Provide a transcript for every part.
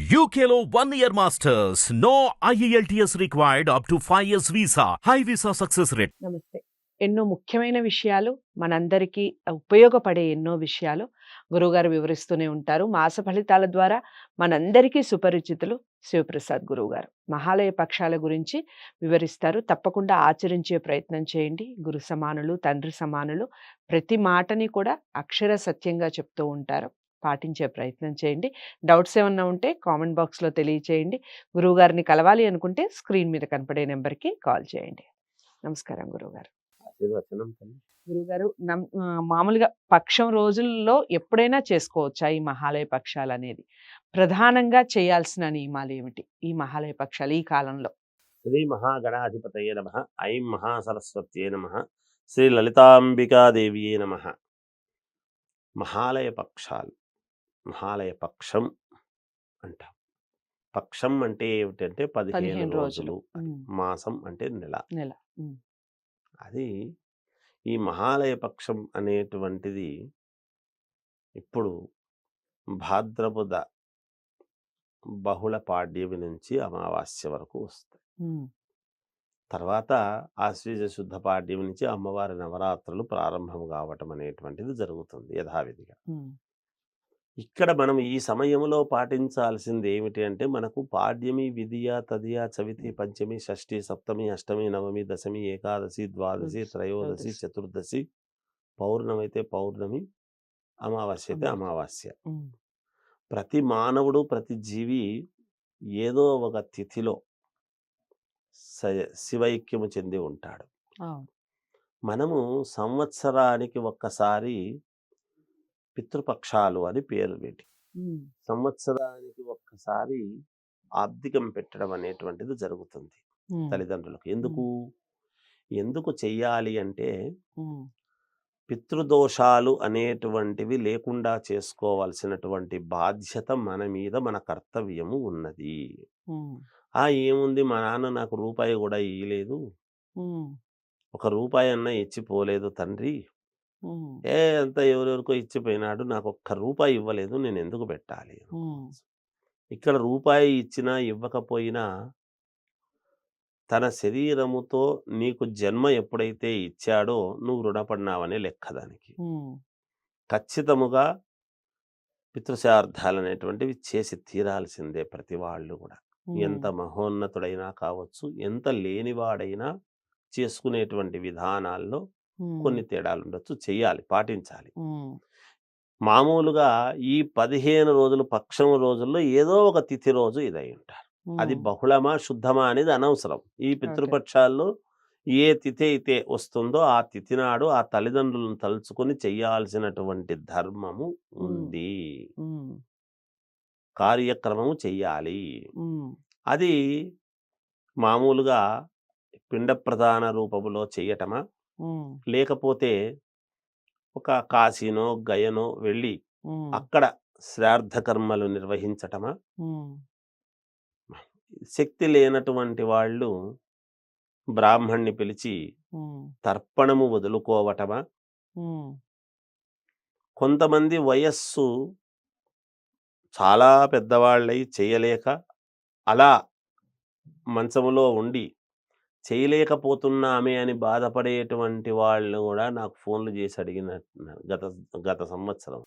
UKLO 1 year masters. No IELTS required up to 5 years visa. High visa success rate. నమస్తే. ఎన్నో ముఖ్యమైన విషయాలు మనందరికీ ఉపయోగపడే ఎన్నో విషయాలు గురువుగారు వివరిస్తూనే ఉంటారు. మాస ఫలితాల ద్వారా మనందరికీ సుపరిచితులు శివప్రసాద్ గురువుగారు. మహాలయ పక్షాల గురించి వివరిస్తారు. తప్పకుండా ఆచరించే ప్రయత్నం చేయండి. గురు సమానులు, తండ్రి సమానులు. ప్రతి మాటని కూడా అక్షర సత్యంగా చెప్తూ ఉంటారు. పాటించే ప్రయత్నం చేయండి. డౌట్స్ ఏమన్నా ఉంటే కామెంట్ బాక్స్‌లో తెలియచేయండి. గురువుగారిని కలవాలి అనుకుంటే స్క్రీన్ మీద కనపడే నెంబర్‌కి కాల్ చేయండి. నమస్కారం గురువుగారు. ఆశీర్వచనం తల్లి. గురువుగారు మామూలుగా పక్షం రోజుల్లో ఎప్పుడైనా చేసుకోవచ్చా ఈ మహాలయ పక్షాలనేది? ప్రధానంగా చేయాల్సిన నియమాలేమిటి? ఈ మహాలయ పక్షాలు ఈ కాలంలో? శ్రీ మహాగణాధిపతయే నమః. ఐం మహాసరస్వత్యే నమః. శ్రీ లలితాంబికాదేవియే నమః. మహాలయ పక్షాలు, మహాలయ పక్షం అంటాం. పక్షం అంటే ఏమిటంటే 15 15 రోజులు. రోజులు. మాసం అంటే నెల. నెల. అది ఈ మహాలయ పక్షం అనేటువంటిది ఇప్పుడు భాద్రపద బహుళ పాడ్యమి నుంచి అమావాస్య వరకు వస్తాయి. తర్వాత ఆశ్వీజ శుద్ధ పాడ్యమి నుంచి అమ్మవారి నవరాత్రులు ప్రారంభం కావటం అనేటువంటిది జరుగుతుంది యథావిధిగా. ఇక్కడ మనం ఈ సమయంలో పాటించాల్సింది ఏమిటి అంటే, మనకు పాడ్యమి, విధియ, తదియ, చవితి, పంచమి, షష్ఠి, సప్తమి, అష్టమి, నవమి, దశమి, ఏకాదశి, ద్వాదశి, త్రయోదశి, చతుర్దశి, పౌర్ణమి అయితే పౌర్ణమి, అమావాస్య అయితే అమావాస్య. ప్రతి మానవుడు, ప్రతి జీవి ఏదో ఒక తిథిలో శివైక్యము చెంది ఉంటాడు. మనము సంవత్సరానికి ఒక్కసారి పితృపక్షాలు అని పేరు పెట్టి సంవత్సరానికి ఒక్కసారి ఆబ్దికం పెట్టడం అనేటువంటిది జరుగుతుంది తల్లిదండ్రులకు. ఎందుకు చెయ్యాలి అంటే, పితృదోషాలు అనేటువంటివి లేకుండా చేసుకోవాల్సినటువంటి బాధ్యత మన మీద, మన కర్తవ్యము ఉన్నది. ఏముంది, మా నాన్న నాకు రూపాయి కూడా ఇయ్యలేదు, ఒక రూపాయి అన్నా ఇచ్చిపోలేదు తండ్రి, అంతా ఎవరెవరికో ఇచ్చిపోయినాడు, నాకు ఒక్క రూపాయి ఇవ్వలేదు, నేను ఎందుకు పెట్టాలి? ఇక్కడ రూపాయి ఇచ్చినా ఇవ్వకపోయినా తన శరీరముతో నీకు జన్మ ఎప్పుడైతే ఇచ్చాడో నువ్వు రుణపడినావనే లెక్క దానికి. ఖచ్చితముగా పితృశార్థాలు అనేటువంటివి చేసి తీరాల్సిందే ప్రతి వాళ్ళు కూడా. ఎంత మహోన్నతుడైనా కావచ్చు, ఎంత లేనివాడైనా చేసుకునేటువంటి విధానాల్లో కొన్ని తేడాలు ఉండొచ్చు. చెయ్యాలి, పాటించాలి. మామూలుగా ఈ 15 రోజులు పక్షం రోజుల్లో ఏదో ఒక తిథి రోజు ఇదై ఉంటారు. అది బహుళమా శుద్ధమా అనేది అనవసరం. ఈ పితృపక్షాల్లో ఏ తిథి అయితే వస్తుందో ఆ తిథి నాడు ఆ తల్లిదండ్రులను తలుచుకొని చెయ్యాల్సినటువంటి ధర్మము ఉంది, కార్యక్రమము చెయ్యాలి. అది మామూలుగా పిండ ప్రధాన రూపములో చెయ్యటమా, లేకపోతే ఒక కాశీనో గయనో వెళ్ళి అక్కడ శ్రాద్ధ కర్మలు నిర్వహించటమా, శక్తి లేనటువంటి వాళ్ళు బ్రాహ్మణ్ణి పిలిచి తర్పణము వదులుకోవటమా, కొంతమంది వయస్సు చాలా పెద్దవాళ్ళై చేయలేక అలా మంచములో ఉండి చేయలేకపోతున్నామే అని బాధపడేటువంటి వాళ్ళు కూడా నాకు ఫోన్లు చేసి అడిగినట్టున్నారు గత సంవత్సరం.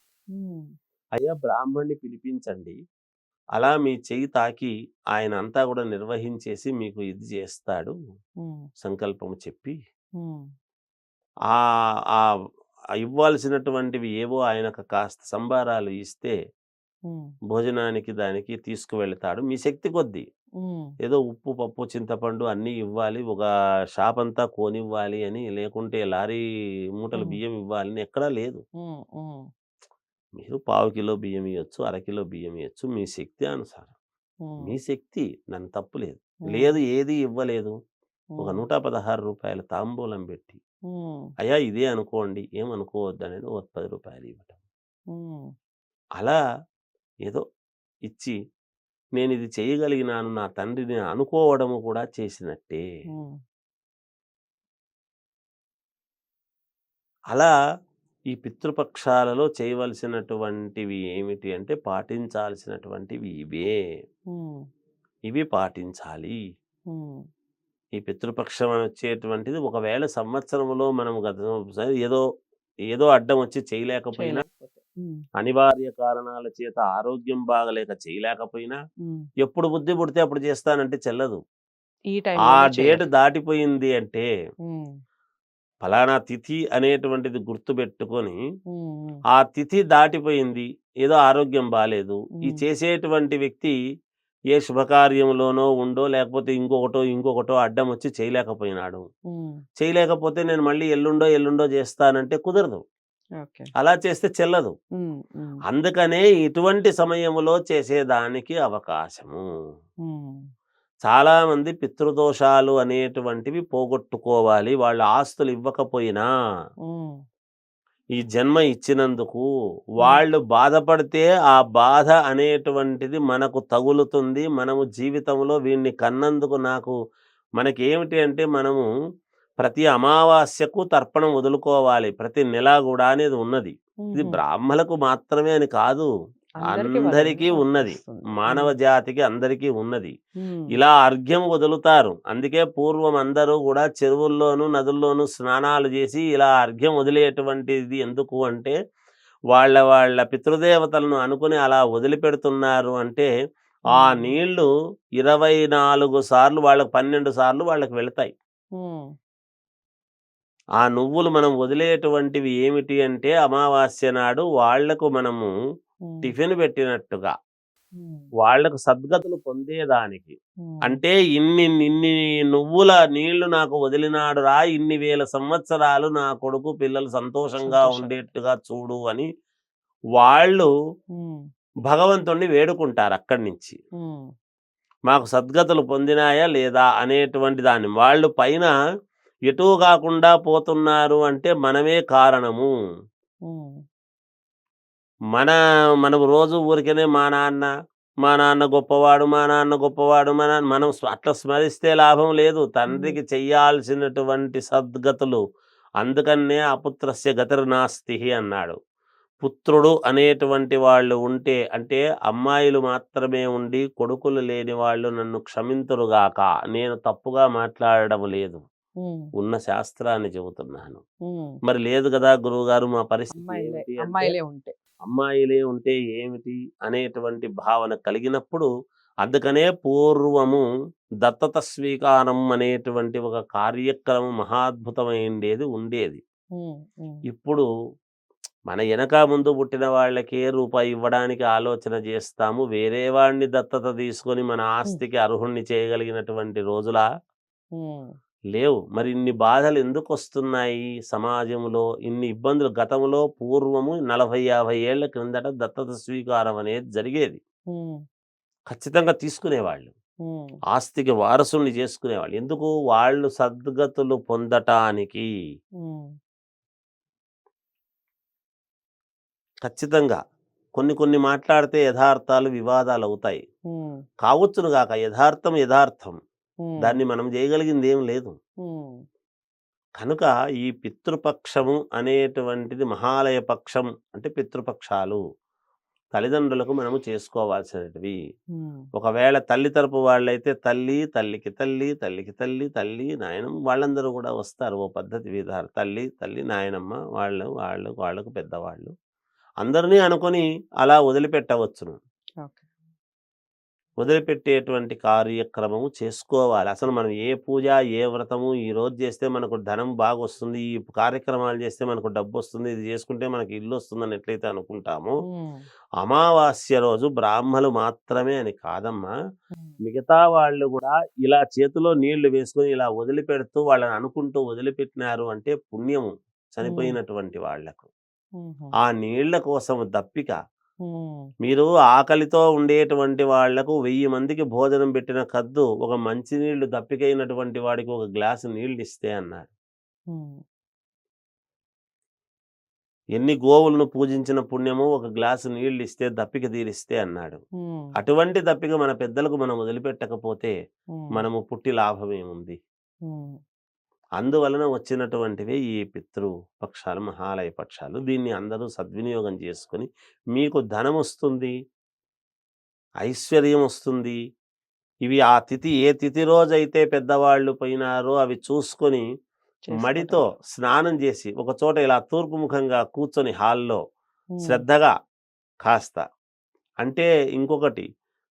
అయ్యా, బ్రాహ్మణ్ణి పిలిపించండి, అలా మీ చెయ్యి తాకి ఆయన అంతా కూడా నిర్వహించేసి మీకు ఇది చేస్తాడు సంకల్పము చెప్పి, ఆ ఇవ్వాల్సినటువంటివి ఏవో ఆయనకు కాస్త సంబారాలు ఇస్తే భోజనానికి దానికి తీసుకువెళ్తాడు, మీ శక్తి కొద్దీ. ఏదో ఉప్పు, పప్పు, చింతపండు అన్నీ ఇవ్వాలి, ఒక షాప్ అంతా కోనివ్వాలి అని, లేకుంటే లారీ మూటలు బియ్యం ఇవ్వాలని ఎక్కడా లేదు. మీరు 1/2 కిలో బియ్యం ఇవ్వచ్చు, అరకిలో బియ్యం ఇవ్వచ్చు, మీ శక్తి అనుసారం. మీ శక్తి, నన్ను తప్పు లేదు. ఏది ఇవ్వలేదు, ఒక 116 రూపాయల తాంబూలం పెట్టి, అయ్యా ఇదే అనుకోండి, ఏమనుకోవద్దు అనేది ఒక 10 రూపాయలు ఇవ్వటం. అలా ఏదో ఇచ్చి నేను ఇది చేయగలిగినాను నా తండ్రిని అనుకోవడము కూడా చేసినట్టే. అలా ఈ పితృపక్షాలలో చేయవలసినటువంటివి ఏమిటి అంటే పాటించాల్సినటువంటివి ఇవే. ఉమ్, ఇవి పాటించాలి. ఉమ్, ఈ పితృపక్షం అని వచ్చేటువంటిది ఒకవేళ సంవత్సరంలో మనం ఏదో ఏదో అడ్డం వచ్చి చేయలేకపోయినా, చేయలేకపోతే అనివార్య కారణాల చేత ఆరోగ్యం బాగలేక చేయలేకపోయినా, ఎప్పుడు బుద్ధి పుడితే అప్పుడు చేస్తానంటే చెల్లదు. ఈ ఆ టైంలోనే డేట్ చేయాలి. దాటిపోయింది అంటే ఉమ్, ఫలానా తిథి అనేటువంటిది గుర్తుపెట్టుకొని, ఉమ్, ఉమ్, ఆ తిథి దాటిపోయింది, ఏదో ఆరోగ్యం బాలేదు, ఈ ఉమ్, చేసేటువంటి వ్యక్తి ఏ శుభకార్యంలోనో ఉండో లేకపోతే ఇంకొకటో అడ్డం వచ్చి చేయలేకపోయినాడు. ఉమ్, చేయలేకపోతే నేను మళ్ళీ ఎల్లుండో చేస్తానంటే కుదరదు. ఓకే. అలా చేస్తే చెల్లదు. ఉమ్, ఉమ్, అందుకనే ఇటువంటి సమయములో చేసేదానికి అవకాశము. ఉమ్, చాలామంది పితృదోషాలు అనేటువంటివి పోగొట్టుకోవాలి. వాళ్ళ ఆస్తులు ఇవ్వకపోయినా, ఉమ్, ఈ జన్మ ఇచ్చినందుకు ఉమ్, వాళ్ళు బాధపడితే ఆ బాధ అనేటువంటిది మనకు తగులుతుంది. మనము జీవితంలో వీడిని కన్నందుకు మనకేమిటి అంటే మనము ప్రతి అమావాస్యకు తర్పణం వదులుకోవాలి. ప్రతి నెల గూడా అనేది ఉన్నది. ఇది ఉహు. బ్రాహ్మలకు మాత్రమే అని కాదు. అందరికి అందరికీ ఉన్నది. వర్తిస్తుంది. మానవ జాతికి అందరికీ ఉన్నది. ఉమ్, ఇలా అర్ఘ్యం వదులుతారు. అందుకే పూర్వం అందరూ గూడా చెరువుల్లోనూ, నదుల్లోనూ స్నానాలు చేసి ఇలా అర్ఘ్యం వదిలేటువంటిది ఎందుకు అంటే, వాళ్ళ పితృదేవతలను అనుకుని అలా వదిలిపెడుతున్నారు అంటే, ఆ ఉమ్, నీళ్లు 24 సార్లు వాళ్ళకి 12 సార్లు వాళ్ళకి వెళతాయి. ఉమ్, ఆ నువ్వులు మనం వదిలేటువంటివి ఏమిటి అంటే, అమావాస్య నాడు వాళ్లకు మనము ఉమ్, టిఫిన్ పెట్టినట్టుగా, ఉమ్, వాళ్లకు సద్గతులు పొందేదానికి. ఉమ్, అంటే ఇన్ని నువ్వుల నీళ్లు నాకు వదిలినాడు రా, ఇన్ని వేల సంవత్సరాలు నా కొడుకు పిల్లలు సంతోషంగా సంతోషంగా. ఉండేట్టుగా చూడు అని వాళ్ళు ఉమ్, భగవంతుణ్ణి వేడుకుంటారు అక్కడి నుంచి. ఉమ్, మాకు సద్గతులు పొందినాయా లేదా అనేటువంటి దాన్ని. వాళ్ళు పైన ఎటూ కాకుండా పోతున్నారు అంటే మనమే కారణము. ఉమ్, మన మనం రోజు ఊరికనే మా నాన్న గొప్పవాడు, మా నాన్న గొప్పవాడు, మనం అట్లా స్మరిస్తే లాభం లేదు. తండ్రికి చెయ్యాల్సినటువంటి సద్గతులు. అందుకనే అపుత్రస్య గతిర్నాస్తి అన్నాడు. పుత్రుడు అనేటువంటి వాళ్ళు ఉంటే, అంటే అమ్మాయిలు మాత్రమే ఉండి కొడుకులు లేని వాళ్ళు నన్ను క్షమింతురుగాక. నేను తప్పుగా మాట్లాడడం లేదు. ఉమ్, ఉన్న శాస్త్రాన్ని చెబుతున్నాను. ఉమ్. మరి లేదు కదా గురువుగారు, మా పరిస్థితి అమ్మాయిలే ఏమిటి అంటే, అమ్మాయిలే ఉంటే. అమ్మాయిలే ఉంటే ఏమిటి అనేటువంటి భావన కలిగినప్పుడు, అందుకనే పూర్వము దత్తత స్వీకారం అనేటువంటి ఒక కార్యక్రమం మహాద్భుతమైండేది ఉండేది. ఉమ్, ఉమ్, ఇప్పుడు మన వెనక ముందు పుట్టిన వాళ్ళకే రూపాయి ఇవ్వడానికి ఆలోచన చేస్తాము. వేరే వాడిని దత్తత తీసుకొని మన ఆస్తికి అర్హుణ్ణి చేయగలిగినటువంటి రోజులా ఉమ్, లేవు. మరి ఇన్ని బాధలు ఎందుకొస్తున్నాయి సమాజంలో? ఇన్ని ఇబ్బందులు గతంలో పూర్వము 40, 50 ఏళ్ల క్రిందట దత్తత స్వీకారం అనేది జరిగేది. ఉమ్, ఖచ్చితంగా తీసుకునేవాళ్ళు. ఉమ్, ఆస్తికి వారసుల్ని చేసుకునేవాళ్ళు. ఎందుకు? వాళ్ళు సద్గతులు పొందటానికి. ఉమ్, ఖచ్చితంగా. కొన్ని మాట్లాడితే యథార్థాలు వివాదాలవుతాయి. ఉమ్, కావచ్చును గాక. యథార్థం యథార్థం. ఉమ్, దాన్ని మనం చేయగలిగిందేం లేదు. ఉమ్, కనుక ఈ పితృపక్షము అనేటువంటిది మహాలయ పక్షం అంటే పితృపక్షాలు. తల్లిదండ్రులకు మనము చేసుకోవాల్సినటివి. ఉమ్, ఒకవేళ తల్లి తరపు వాళ్ళైతే తల్లి, తల్లికి తల్లి, తల్లికి తల్లి, తల్లి, నాయనమ్మ వాళ్ళందరూ గూడా వస్తారు. ఓ పద్ధతి విధానం. తల్లి, నాయనమ్మ వాళ్ళకు పెద్దవాళ్ళు. అందరినీ అనుకొని అలా వదిలిపెట్టవచ్చును. ఓకే. వదిలిపెట్టేటువంటి కార్యక్రమము చేసుకోవాలి. అసలు మనం ఏ పూజ, ఏ వ్రతము ఈరోజు చేస్తే మనకు ధనం బాగొస్తుంది, ఈ కార్యక్రమాలు చేస్తే మనకు డబ్బొస్తుంది, ఇది చేసుకుంటే మనకి ఇల్లొస్తుందని ఎట్లయితే అనుకుంటామో, ఉమ్, అమావాస్య రోజు బ్రాహ్మలు మాత్రమే అని కాదమ్మా. ఉమ్, మిగతా వాళ్ళు గూడా ఇలా చేతిలో నీళ్లు వేసుకొని ఇలా వదిలిపెడుతూ వాళ్ళని అనుకుంటూ వదిలిపెట్టినారు అంటే పుణ్యము చనిపోయినటువంటి వాళ్లకు. ఉమ్, ఆ నీళ్ల కోసం దప్పిక. ఉమ్, మీరు ఆకలితో ఉండేటువంటి వాళ్లకు 1000 మందికి భోజనం పెట్టిన కద్దు ఒక మంచినీళ్లు దప్పికైనటువంటి వాడికి ఒక గ్లాసు నీళ్ళిస్తే అన్నాడు. ఉమ్, ఎన్ని గోవులను పూజించిన పుణ్యము ఒక గ్లాసు నీళ్ళిస్తే దప్పిక తీరిస్తే అన్నాడు. ఉమ్, అటువంటి దప్పిక మన పెద్దలకు మనం వదిలిపెట్టకపోతే ఉమ్, మనము పుట్టి లాభమేముంది? ఉమ్, అందువలన వచ్చినటువంటివే ఈ పితృపక్షాలు, మహాలయ పక్షాలు. దీన్ని అందరూ సద్వినియోగం చేసుకొని మీకు ధనమొస్తుంది, ఐశ్వర్యం వస్తుంది. ఇవి ఆ తిథి ఏ తిథి రోజైతే పెద్దవాళ్ళు పోయినారో అవి చూసుకొని మడితో చేసుకోవటం. స్నానం చేసి ఒక చోట ఇలా తూర్పు ముఖంగా కూర్చొని హాల్‌లో హ్మ్. శ్రద్ధగా కాస్త అంటే ఇంకొకటి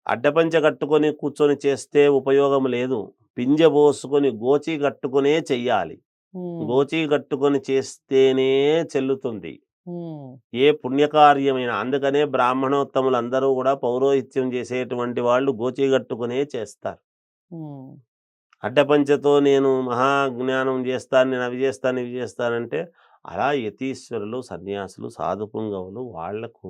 అడ్డపంచె కట్టుకొని కూర్చొని చేస్తే ఉపయోగం లేదు. పింజె పోసుకొని గోచి కట్టుకునే చెయ్యాలి. హ్మ్. గోచి కట్టుకొని చేస్తేనే చెల్లుతుంది. హ్మ్. ఏ పుణ్యకార్యమైనా. అందుకనే బ్రాహ్మణోత్తములందరూ గూడా పౌరోహిత్యం చేసేటువంటి వాళ్ళు గోచి కట్టుకునే చేస్తారు. హ్మ్. అడ్డపంచెతో నేను మహాజ్ఞానం జేస్తాను, నేను అవి జేస్తాను, ఇవి జేస్తానంటే అలా యతీశ్వరులు, సన్యాసులు, సాధు పుంగవులు వాళ్లకు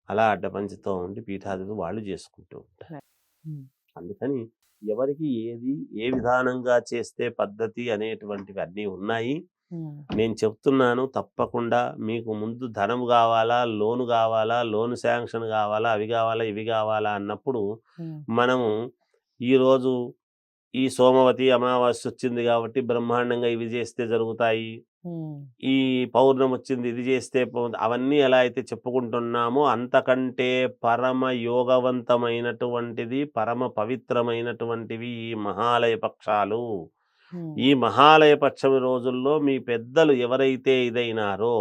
అలా అడ్డపంచెతో ఉండి పీఠాదులు వాళ్ళు జేసుకుంటూ ఉంటారు. హ్మ్. అందుకని ఎవరికి ఏది ఏ విధానంగా చేస్తే పద్ధతి అనేటువంటివి అన్నీ ఉన్నాయి. హ్మ్. నేను చెప్తున్నాను తప్పకుండా మీకు ముందు ధనం గావాలా, లోన్ గావాలా, లోన్ శాంక్షన్ గావాలా, అవి గావాలా, ఇవి గావాలా అన్నప్పుడు హ్మ్. మనము ఈరోజు ఈ సోమవతి అమావాస్య వచ్చింది కాబట్టి బ్రహ్మాండంగా ఇవి చేస్తే జరుగుతాయి. హ్మ్. ఈ పౌర్ణమి వచ్చింది ఇది చేస్తే అవన్నీ ఎలా అయితే చెప్పుకుంటున్నామో అంతకంటే పరమ యోగవంతమైనటువంటిది, పరమ పవిత్రమైనటువంటివి ఈ మహాలయ పక్షాలు. హ్మ్. ఈ మహాలయ పక్షమి రోజుల్లో మీ పెద్దలు ఎవరైతే ఇదైనారో,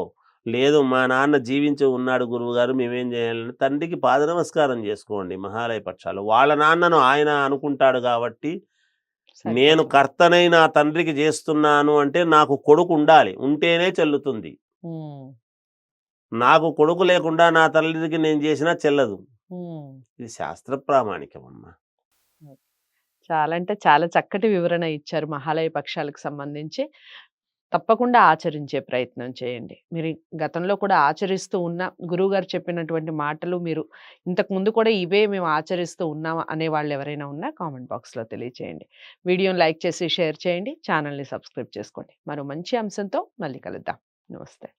లేదు మా నాన్న జీవించి ఉన్నాడు గురువుగారు మేమేం చేయాలంటే తండ్రికి పాద నమస్కారం చేసుకోండి మహాలయ పక్షాలు. వాళ్ళ నాన్నను ఆయన అనుకుంటాడు కాబట్టి నేను సరిపోతుంది. కర్తనై నా తండ్రికి చేస్తున్నాను అంటే నాకు కొడుకుండాలి. ఉంటేనే చెల్లుతుంది. హ్మ్. నాకు కొడుకు లేకుండా నా తల్లికి నేను చేసినా చెల్లదు. హ్మ్. ఇది శాస్త్ర ప్రామాణికమమ్మా. ఓకే. చాలా అంటే చాలా చక్కటి వివరణ ఇచ్చారు మహాలయ పక్షాలకు సంబంధించి. తప్పకుండా ఆచరించే ప్రయత్నం చేయండి. మీరు గతంలో కూడా ఆచరిస్తూ ఉన్న గురువుగారు చెప్పినటువంటి మాటలు మీరు ఇంతకుముందు కూడా ఇవే మేము ఆచరిస్తూ ఉన్నాం అనేవాళ్ళు ఎవరైనా ఉన్నా కామెంట్ బాక్స్‌లో తెలియచేయండి. వీడియోని లైక్ చేసి షేర్ చేయండి. ఛానెల్‌ని సబ్స్క్రైబ్ చేసుకోండి. మరో మంచి అంశంతో మళ్ళీ కలుద్దాం. నమస్తే.